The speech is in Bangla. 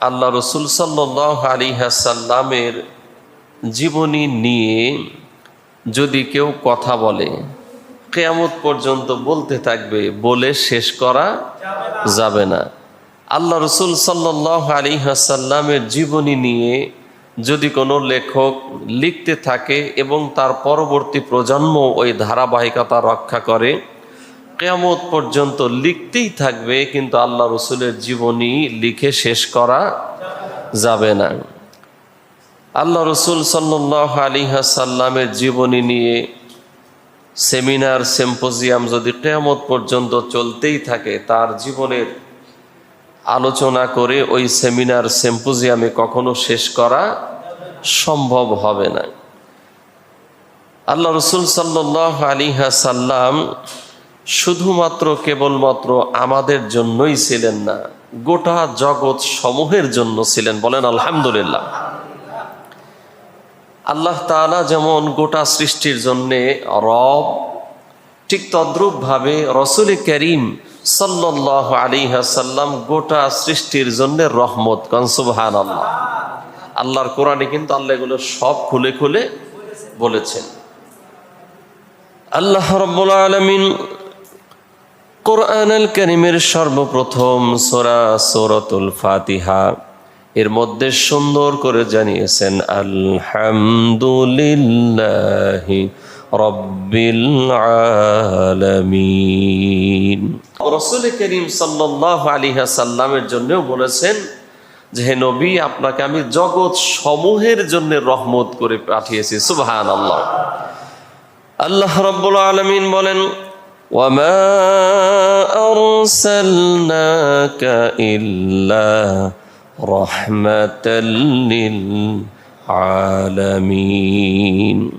আল্লাহ রসুল সাল্লাল্লাহু আলাইহি ওয়াসাল্লামের জীবনী নিয়ে যদি কেউ কথা বলে, কিয়ামত পর্যন্ত বলতে থাকবে, বলে শেষ করা যাবে না। আল্লাহ রসুল সাল্লাল্লাহু আলাইহি ওয়াসাল্লামের জীবনী নিয়ে যদি কোনো লেখক লিখতে থাকে এবং তার পরবর্তী প্রজন্ম ওই ধারাবাহিকতা রক্ষা করে, কিয়ামত পর্যন্ত লিখতেই থাকবে, কিন্তু আল্লাহ রসুলের জীবনী লিখে শেষ করা যাবে না। আল্লাহ রসুল সাল্লাল্লাহু আলাইহি ওয়াসাল্লামের জীবনী নিয়ে সেমিনার সিম্পোজিয়াম যদি কিয়ামত পর্যন্ত চলতেই থাকে, তার জীবনের আলোচনা করে ওই সেমিনার সিম্পোজিয়ামে কখনো শেষ করা সম্ভব হবে না। আল্লাহ রসুল সাল্লাল্লাহু আলাইহি ওয়াসাল্লাম শুধুমাত্র কেবলমাত্র আমাদের জন্যই ছিলেন না, গোটা জগৎ সমূহের জন্য ছিলেন। বলেন আলহামদুলিল্লাহ। আল্লাহ তাআলা যেমন গোটা সৃষ্টির জন্যে রব, ঠিক তদ্রূপভাবে রসুল করিম সাল্লাল্লাহু আলাইহি ওয়াসাল্লাম গোটা সৃষ্টির জন্য রহমত। কান সুবহানাল্লাহ। আল্লাহর কোরআনে কিন্তু আল্লাহ এগুলো সব খুলে খুলে বলেছেন। আল্লাহ রাব্বুল আলামিন কোরআনুল কারীমের সর্বপ্রথম সূরা সূরাতুল ফাতিহা এর মধ্যে সুন্দর করে জানিয়েছেন আলহামদুলিল্লাহি রাব্বিল আলামিন। রাসূল করিম সাল্লাল্লাহু আলাইহি ওয়াসাল্লামের জন্যও বলেছেন যে হে নবী, আপনাকে আমি জগৎ সমূহের জন্য রহমত করে পাঠিয়েছি। সুবহানাল্লাহ। আল্লাহ রাব্বুল আলামিন বলেন ওয়ামা আরসালনাকা ইল্লা রাহমাতাল লিল আলামিন।